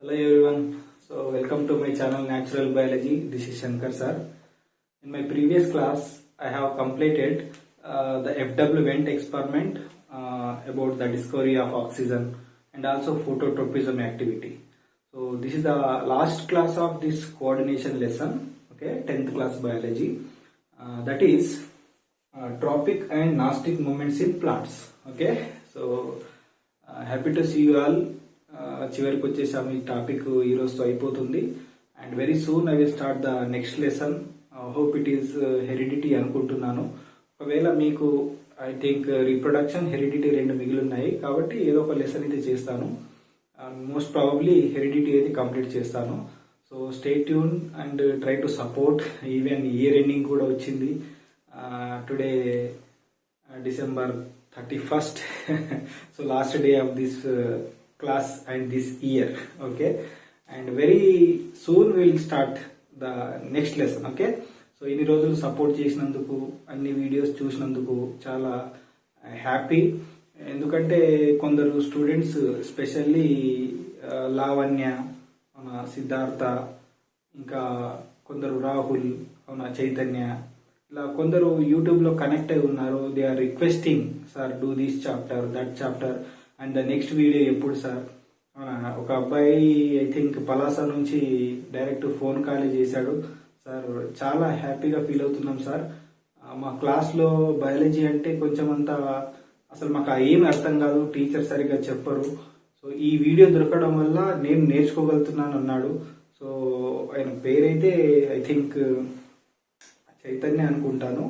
Hello everyone. So welcome to my channel Natural Biology. This is Shankar sir. In my previous class, I have completed the FW vent experiment about the discovery of oxygen and also phototropism activity. So this is the last class of this coordination lesson. Okay, 10th class biology. That is tropic and nastic movements in plants. Okay, so happy to see you all. చివరికి వచ్చేసాము. ఈ topic ఈ రోజుతో అయిపోతుంది and very soon I will start the next lesson. Hope it is heredity అనుకుంటున్నాను. ఒకవేళ మీకు I think reproduction heredity రెండు మిగిలి ఉన్నాయి కాబట్టి ఏదో ఒక లెసన్ అయితే చేస్తాను. మోస్ట్ ప్రాబబ్లీ హెరిడిటీ అయితే కంప్లీట్ చేస్తాను. So stay tune and try to support. Even year ending కూడా వచ్చింది. Today December 31st. So last day of this class and this year. Okay, and very soon we will start the next lesson. Okay, so ఇన్ని రోజులు support చేసినందుకు, అన్ని videos చూసినందుకు చాలా happy. ఎందుకంటే కొందరు స్టూడెంట్స్ స్పెషల్లీ లావణ్య, సిద్ధార్థ, ఇంకా కొందరు రాహుల్, చైతన్య, ఇలా కొందరు యూట్యూబ్లో కనెక్ట్ అయి ఉన్నారు. They are requesting sir do this chapter, that chapter and the next video ఎప్పుడు సార్. ఒక అబ్బాయి ఐ థింక్ పలాస నుంచి డైరెక్ట్ ఫోన్ కాల్ చేశాడు. సార్ చాలా హ్యాపీగా ఫీల్ అవుతున్నాం సార్. మా క్లాస్లో బయాలజీ అంటే కొంచెం అంతా అసలు మాకు ఏమి అర్థం కాదు, టీచర్ సరిగ్గా చెప్పరు. సో ఈ వీడియో దొరకడం వల్ల నేను నేర్చుకోగలుగుతున్నాను అన్నాడు. సో ఆయన పేరైతే ఐ థింక్ చైతన్య అనుకుంటాను,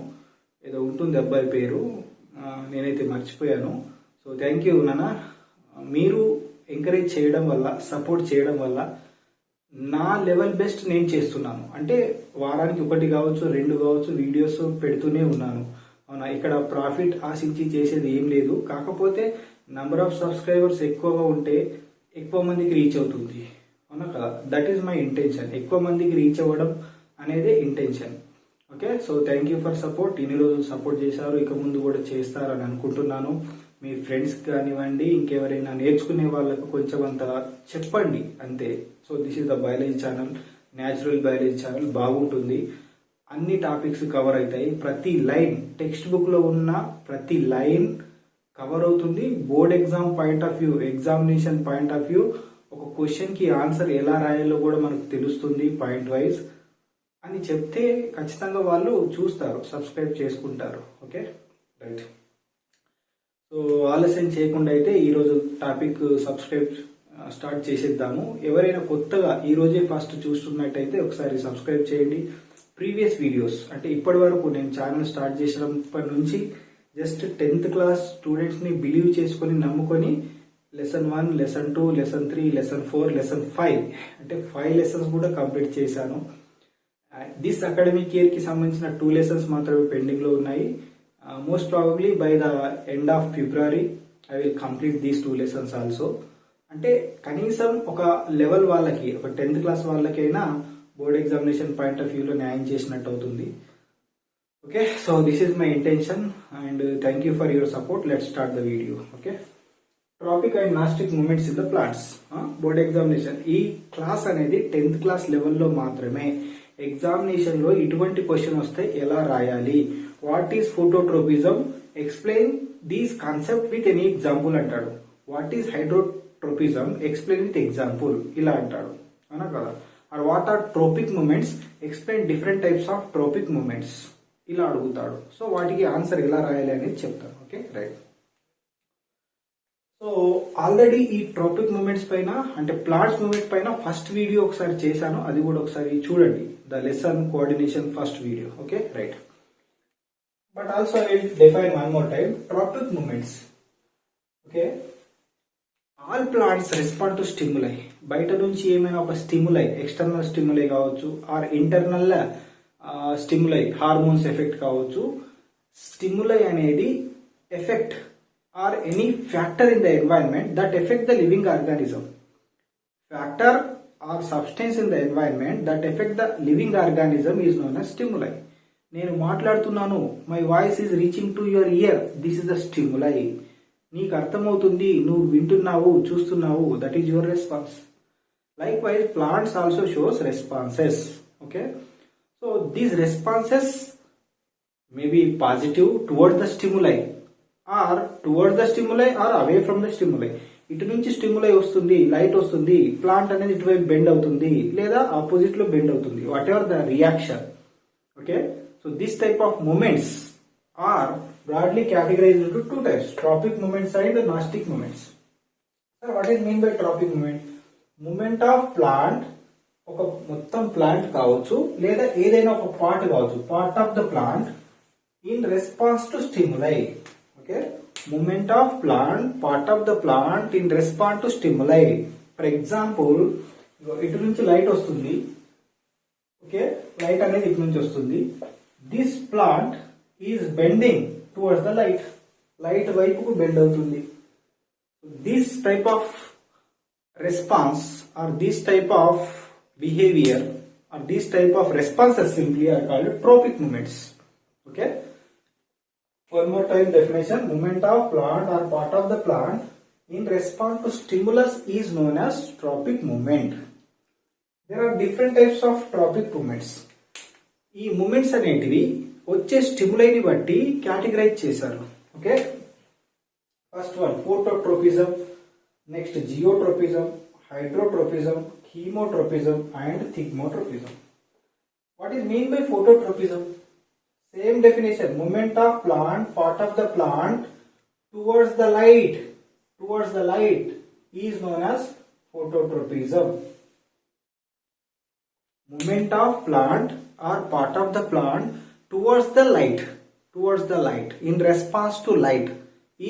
ఏదో ఉంటుంది అబ్బాయి పేరు, నేనైతే మర్చిపోయాను. సో థ్యాంక్ యూ నాన్న. మీరు ఎంకరేజ్ చేయడం వల్ల, సపోర్ట్ చేయడం వల్ల నా లెవెల్ బెస్ట్ నేను చేస్తున్నాను. అంటే వారానికి ఒకటి కావచ్చు, రెండు కావచ్చు వీడియోస్ పెడుతూనే ఉన్నాను. అవునా, ఇక్కడ ప్రాఫిట్ ఆశించి చేసేది ఏం లేదు. కాకపోతే నంబర్ ఆఫ్ సబ్స్క్రైబర్స్ ఎక్కువగా ఉంటే ఎక్కువ మందికి రీచ్ అవుతుంది. అవునా కదా, దట్ ఈస్ మై ఇంటెన్షన్. ఎక్కువ మందికి రీచ్ అవ్వడం అనేదే intention. Okay, so thank you for support. ఇన్ని రోజులు సపోర్ట్ చేశారు, ఇక ముందు కూడా చేస్తారని అనుకుంటున్నాను. మీ ఫ్రెండ్స్ కానివ్వండి, ఇంకెవరైనా నేర్చుకునే వాళ్ళకు కొంచెం అంత చెప్పండి అంతే. So this is the biology channel, natural biology channel. బాగుంటుంది, అన్ని టాపిక్స్ కవర్ అవుతాయి. ప్రతి లైన్ టెక్స్ట్ బుక్ లో ఉన్న ప్రతి లైన్ కవర్ అవుతుంది. Board exam point of view, examination point of view, ఒక క్వశ్చన్ కి ఆన్సర్ ఎలా రాయాలో కూడా మనకు తెలుస్తుంది పాయింట్ వైజ్ అని చెప్తే ఖచ్చితంగా వాళ్ళు చూస్తారు, సబ్స్క్రైబ్ చేసుకుంటారు. Okay right. సో ఆలస్యం చేయకుండా అయితే ఈరోజు టాపిక్ సబ్స్క్రైబ్ స్టార్ట్ చేసేద్దాము. ఎవరైనా కొత్తగా ఈ రోజే ఫస్ట్ చూస్తున్నట్టయితే ఒకసారి సబ్స్క్రైబ్ చేయండి. ప్రీవియస్ వీడియోస్ అంటే ఇప్పటి వరకు నేను ఛానల్ స్టార్ట్ చేసినప్పటి నుంచి జస్ట్ 10th క్లాస్ స్టూడెంట్స్ ని బిలీవ్ చేసుకొని నమ్ముకొని lesson 1, lesson 2, lesson 3, lesson 4, lesson 5 అంటే 5 లెసన్స్ కూడా కంప్లీట్ చేశాను. దిస్ అకాడమిక్ ఇయర్ కి సంబంధించిన 2 లెసన్స్ మాత్రమే పెండింగ్ లో ఉన్నాయి. Most probably by the end of February I will complete these 2 lessons also. అంటే కనీసం ఒక లెవెల్ వాళ్ళకి, ఒక 10th క్లాస్ వాళ్ళకైనా బోర్డ్ ఎగ్జామినేషన్ పాయింట్ ఆఫ్ వ్యూలో న్యాయం చేసినట్టు అవుతుంది. Okay, so this is my intention and thank you for your support. Let start the video. Okay, tropic and nastic movements in the plants. Board examination ఈ class అనేది 10th class లెవెల్లో మాత్రమే. Examination లో ఇటువంటి క్వశ్చన్ వస్తే ఎలా రాయాలి, what is phototropism, explain these concept with any example అంటాడు. What is hydrotropism, explain with example ఇలా అంటాడు. అవునా కదా. Or what are tropic movements, explain different types of tropic movements ఇలా అడుగుతాడు. సో వాటికి ఆన్సర్ ఎలా రాయాలి అనేది చెప్తాను. Okay right. సో ఆల్రెడీ ఈ ట్రోపిక్ మూమెంట్స్ పైన అంటే ప్లాంట్స్ మూమెంట్ పైన ఫస్ట్ వీడియో ఒకసారి చేశాను, అది కూడా ఒకసారి చూడండి. The lesson coordination first video. Okay right. But also I will define one more time tropic movements. Okay, all plants respond to stimuli. బయట నుంచి ఏమైనా ఒక స్టిములై, ఎక్స్టర్నల్ స్టిములై కావచ్చు, or internal stimuli, hormones effect కావచ్చు. Stimuli అనేది effect or any factor in the environment that affect the living organism. Factor or substance in the environment that affect the living organism is known as stimuli. నేను మాట్లాడుతున్నాను, my voice is reaching to your year, this is the stimuli. నీకు అర్థమవుతుంది, నువ్వు వింటున్నావు, చూస్తున్నావు, that is your response. Likewise, plants also shows responses. Okay, so these responses may be positive towards the stimuli or away from the stimuli. ఇటు నుంచి stimuli వస్తుంది, light వస్తుంది, plant అనేది ఇటువైపు బెండ్ అవుతుంది లేదా ఆపోజిట్ లో బెండ్ అవుతుంది, whatever the reaction. Okay, so this type of movements are broadly categorized into two types, tropic movements and nastic movements. Sir, what is mean by tropic movement? Movement of plant, ఒక మొత్తం plant కావచ్చు లేదా ఏదైనా ఒక part కావచ్చు, part of the plant in response to stimuli. Okay, movement of plant, part of the plant in response to stimuli. For example, ఇటు నుంచి light వస్తుంది. ఓకే, లైట్ అనేది ఇటు నుంచి వస్తుంది. This plant is bending towards the light, light వైపుకు bend అవుతుంది. This type of response or this type of behaviour or this type of responses simply are called tropic movements. Okay, one more time definition, movement of plant or part of the plant in response to stimulus is known as tropic movement. There are different types of tropic movements. ఈ movements అనేటివి వచ్చే స్టిములైని బట్టి categorize చేశారు. Okay, first one phototropism, next geotropism, hydrotropism, chemotropism and thigmotropism. What is mean by phototropism? Same definition, movement of plant, part of the plant towards the light is known as phototropism. Movement of plant or part of the plant towards the light in response to light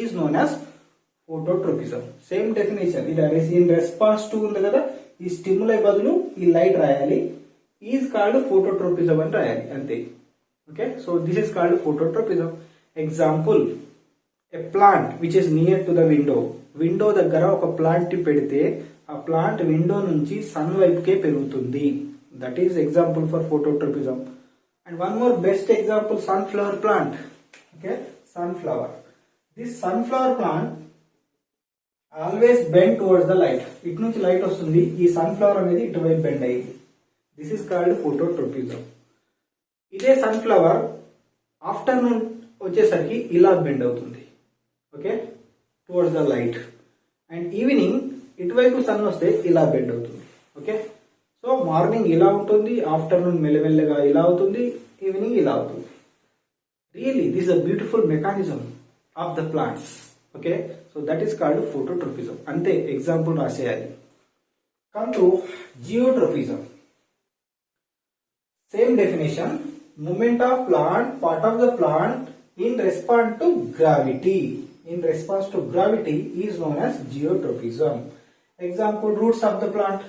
is known as phototropism. Same definition, that is in response to ఉంది కదా, ఈ stimuli బదులు ఈ light రాయాలి, is called phototropism అని రాయాలి అంతే. Okay, so this is called phototropism. Example, a plant which is near to the window దగ్గర ఒక ప్లాంట్ పెడితే ఆ ప్లాంట్ విండో నుంచి సన్ వైపుకే పెరుగుతుంది. That is example for phototropism. And one more best example, sunflower plant. Okay, sunflower, this sunflower plant always bend towards the light. ఇటు నుంచి light వస్తుంది, ఈ సన్ఫ్లవర్ అనేది ఇటువైపు బెండ్ అయ్యింది. This is called phototropism. ఇదే సన్ఫ్లవర్ ఆఫ్టర్నూన్ వచ్చేసరికి ఇలా బెండ్ అవుతుంది. Okay, towards the light. And evening ఇటువైపు సన్ వస్తే ఇలా బెండ్ అవుతుంది. ఓకే, సో మార్నింగ్ ఇలా ఉంటుంది, ఆఫ్టర్నూన్ మెల్లమెల్లగా ఇలా అవుతుంది, ఈవినింగ్ ఇలా అవుతుంది. Really this a beautiful mechanism of the plants. Okay, so that is called phototropism. అంతే, ఎగ్జాంపుల్ రాసేయాలి. Come to geotropism. Same definition, movement of plant, part of the plant in response to gravity. In response to gravity is known as geotropism. Example, roots of the plant.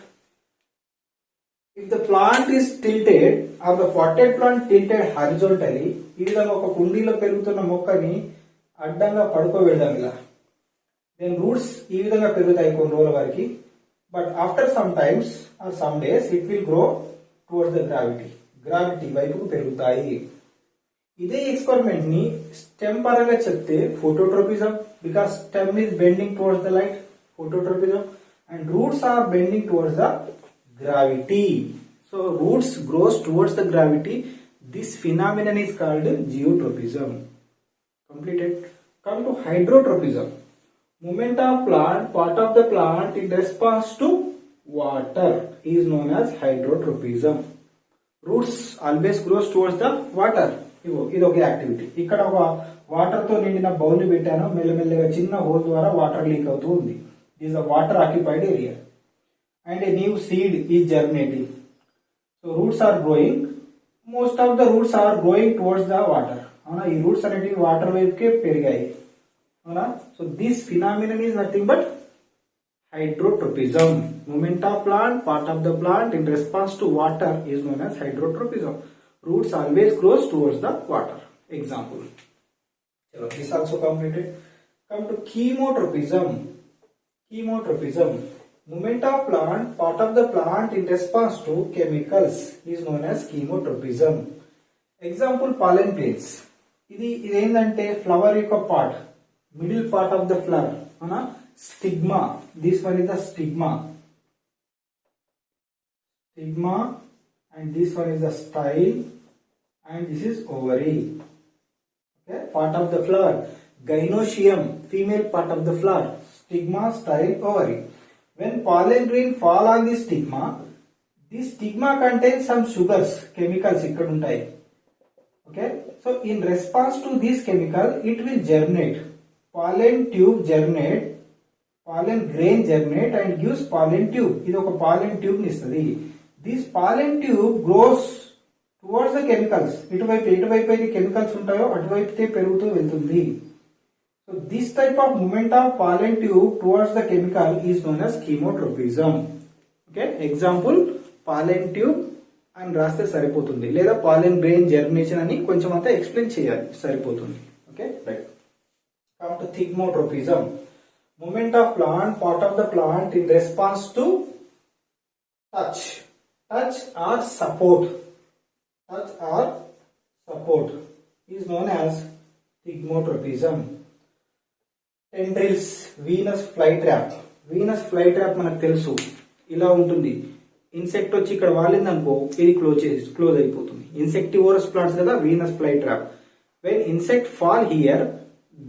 If the plant is tilted or the potted plant tilted horizontally, ఈ విధంగా ఒక కుండీలో పెరుగుతున్న మొక్కని అడ్డంగా పడుకోబెడదాం ఇలా, then roots ఈ విధంగా పెరుగుతాయి కొన్ని రోజుల వరకు. But after some times or some days it will grow towards the gravity వైపుకు పెరుగుతాయి. ఇదే ఎక్స్పెరిమెంట్ ని స్టెమ్ పరంగా చెప్తే phototropism, because stem is bending towards the light, phototropism, and roots are bending towards the gravity. So roots grows towards the gravity. This phenomenon is called geotropism. Completed. Come to hydrotropism. Movement of plant, part of the plant in response to water is known as hydrotropism. Roots always grows towards the water. ఇది ఒక activity. ఇక్కడ ఒక water తో నిండిన bowl పెట్టాను, మెల్లమెల్లగా చిన్న whole ద్వారా వాటర్ లీక్ అవుతూ ఉంది. This is a water occupied area. And a new seed is germinating. So roots are growing. Most of the roots are growing towards the water. Avuna, ee roots aneti water వైపుకే పెరిగాయి. Avuna, so this phenomenon is nothing but hydrotropism. Movement of plant, part of the plant in response to water is known as hydrotropism. Roots always grows towards the water. Example. Chalo, this also completed. Come to chemotropism. Chemotropism. Movement of plant, part of the plant in response to chemicals is known as chemotropism. Example, pollen grains. ఇది ఏంటంటే flower యొక్క part, middle part of the flower, అవునా, stigma. This one is the stigma. stigma, and this one is the style, and this is ovary. Okay, part of the flower, gynoecium, female part of the flower, stigma, style, ovary. When pollen grain fall on the stigma contains some sugars, chemicals ikkada untayi. Okay, so in response to this chemical, it will germinate. Pollen tube germinate, pollen grain germinate and gives pollen tube. This is a pollen tube nistadi. This pollen tube grows towards the chemicals. ఎటువైపు chemicals ఉంటాయో అటువైపుతే పెరుగుతూ వెళ్తుంది. So this type of movement of pollen tube towards the chemical is known as chemotropism. Okay, example pollen tube అని రాస్తే సరిపోతుంది, లేదా pollen grain germination అని కొంచెం అంతా ఎక్స్ప్లెయిన్ చేయాలి, సరిపోతుంది. Okay, right. Come to thigmotropism, movement of plant, part of the plant in response to touch or support is known as thigmotropism. Tendrils, Venus fly trap మనకు తెలుసు, ఇలా ఉంటుంది. ఇన్సెక్ట్ వచ్చి ఇక్కడ వాలింది అనుకో, ఇది క్లోజ్ అయిపోతుంది. ఇన్సెక్టివోరస్ ప్లాంట్స్ కదా Venus fly trap. When insect fall here,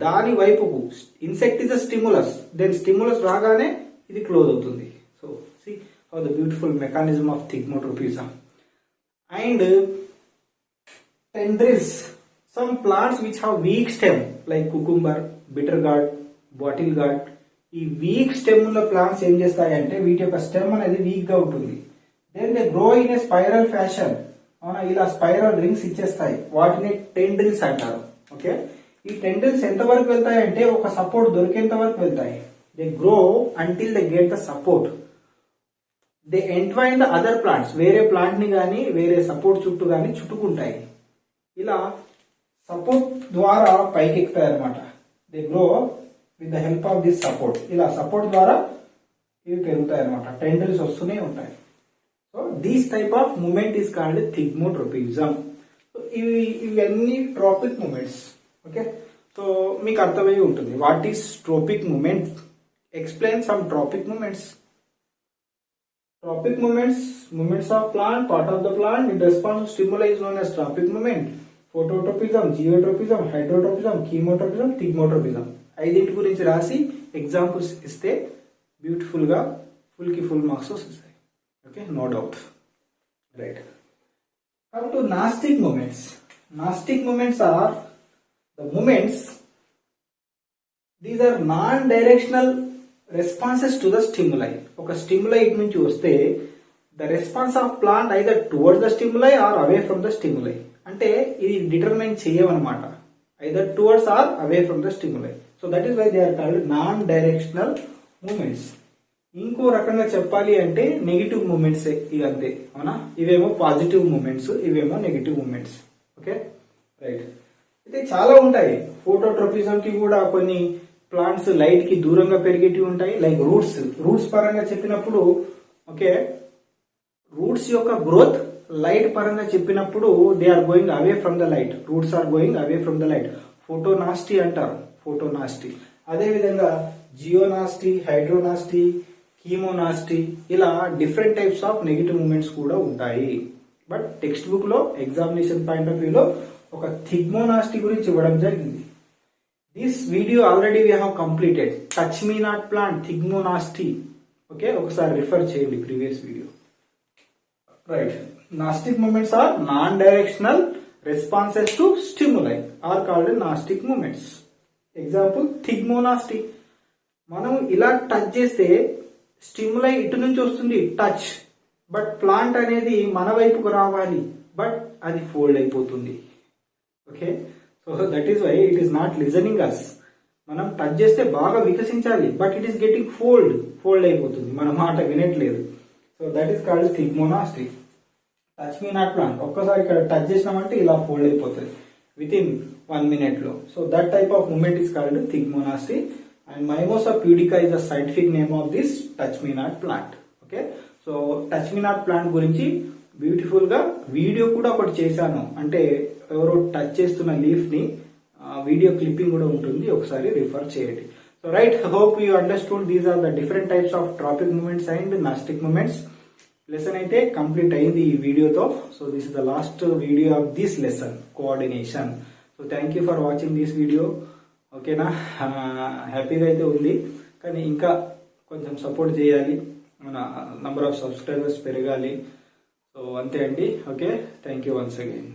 దాని వైపుకు, insect is a stimulus, then stimulus రాగానే ఇది క్లోజ్ అవుతుంది. So see how the beautiful mechanism of thigmotropism. And tendrils, some plants which have weak stem like cucumber, bitter gourd, bottle gourd. ఈ weak stem ఉన్న plants ఏం చేస్తాయంటే వీటి యొక్క stem అనేది వీక్ గా ఉంటుంది. Then they grow in a spiral fashion. అవునా, ఇలా స్పైరల్ రింగ్స్ ఇచ్చేస్తాయి, వాటిని టెండ్రిల్స్ అంటారు. ఓకే, ఈ టెండ్రిల్స్ ఎంత వరకు వెళ్తాయంటే ఒక సపోర్ట్ దొరికేంత వరకు వెళ్తాయి. They grow until they get the support. They entwine the other plants, వేరే ప్లాంట్ ని గానీ వేరే సపోర్ట్ చుట్టూ గానీ చుట్టుకుంటాయి. ఇలా సపోర్ట్ ద్వారా పైకి ఎక్కుతాయి అనమాట. They grow with the help of this support. ఇలా సపోర్ట్ ద్వారా ఇవి పెరుగుతాయి అనమాట, టెండ్రిల్స్ వస్తూనే ఉంటాయి. So these type of movement is called thigmotropism. ఇవన్నీ ట్రోపిక్ మూమెంట్స్. ఓకే, సో మీకు అర్థమై ఉంటుంది what is tropic movement. Explain some tropic movements. Tropic movements of plant, part of the plant in response to stimuli is known as tropic movement. Phototropism, geotropism, hydrotropism, chemotropism, thigmotropism. ఐదింటి గురించి రాసి examples ఇస్తే beautiful గా full కి full marks వస్తాయి. Okay, no doubt. Right, come to nastic movements. Nastic movements are the movements, these are non directional responses to the stimuli. ఒక stimuli ఇటు నుంచి వస్తే the response of plant either towards the stimuli or away from the stimuli. అంటే ఇది determine చేయమన్నమాట, either towards or away from the stimuli. So that is why they are called non directional movements. ఇంకో రకంగా చెప్పాలి అంటే negative moments ఇవి అంతే. అవునా, ఇవేమో పాజిటివ్ మూమెంట్స్, ఇవేమో నెగిటివ్ మూమెంట్స్. Okay, right. అయితే చాలా ఉంటాయి. ఫోటోట్రోపిజం కి కూడా కొన్ని ప్లాంట్స్ లైట్ కి దూరంగా పెరిగేటివి ఉంటాయి, లైక్ రూట్స్ పరంగా చెప్పినప్పుడు. ఓకే, రూట్స్ యొక్క గ్రోత్ లైట్ పరంగా చెప్పినప్పుడు they are going away from the light, roots are going away from the light. Photonasty అంటారు, ఫోటోనాస్టీ. అదే విధంగా జియోనాస్టీ, హైడ్రోనాస్టీ, కీమోనాస్టీ, ఇలా different types of negative movements కూడా ఉంటాయి. బట్ టెక్స్ట్ బుక్ లో ఎగ్జామినేషన్ పాయింట్ ఆఫ్ వ్యూలో ఒక థిగ్మోనాస్టీ గురించి ఇవ్వడం జరిగింది. This video already we have completed. Touch me not plant, thigmonasty. Okay, ఒకసారి రిఫర్ చేయండి previous video. Right, nastic movements are non directional responses to stimuli are called nastic movements. Example thigmonasty. మనం ఇలా touch చేస్తే stimuli ఇటు నుంచి వస్తుంది touch, but plant అనేది మన వైపుకు రావాలి, బట్ అది ఫోల్డ్ అయిపోతుంది. Okay, so that is why it is not listening us. మనం టచ్ చేస్తే బాగా వికసించాలి, but it is getting fold అయిపోతుంది, మన మాట వినట్లేదు. So that is called thigmonasty. Touch me not plant, ఒక్కసారి ఇక్కడ టచ్ చేసినామంటే ఇలా ఫోల్డ్ అయిపోతుంది విత్ ఇన్ 1 minute లో. So that type of movement is called thigmonasty. And mimosa pudica is the scientific name of this touch me not plant. Okay, so touch me not plant గురించి beautiful గా video కూడా ఒకటి చేశాను, అంటే ఎవరో touch చేస్తున్న leaf ని video clipping కూడా ఉంటుంది, ఒకసారి రిఫర్ చేయండి. So right, hope you understood these are the different types of tropic movements and nastic movements. Lesson అయితే కంప్లీట్ అయింది ఈ వీడియోతో. So this is the last video of this lesson, coordination. So thank you for watching this video. ఓకేనా, హ్యాపీగా అయితే ఉంది, కానీ ఇంకా కొంచెం సపోర్ట్ చేయాలి, మన నంబర్ ఆఫ్ సబ్స్క్రైబర్స్ పెరగాలి. సో అంతే అండి. Okay, thank you once again.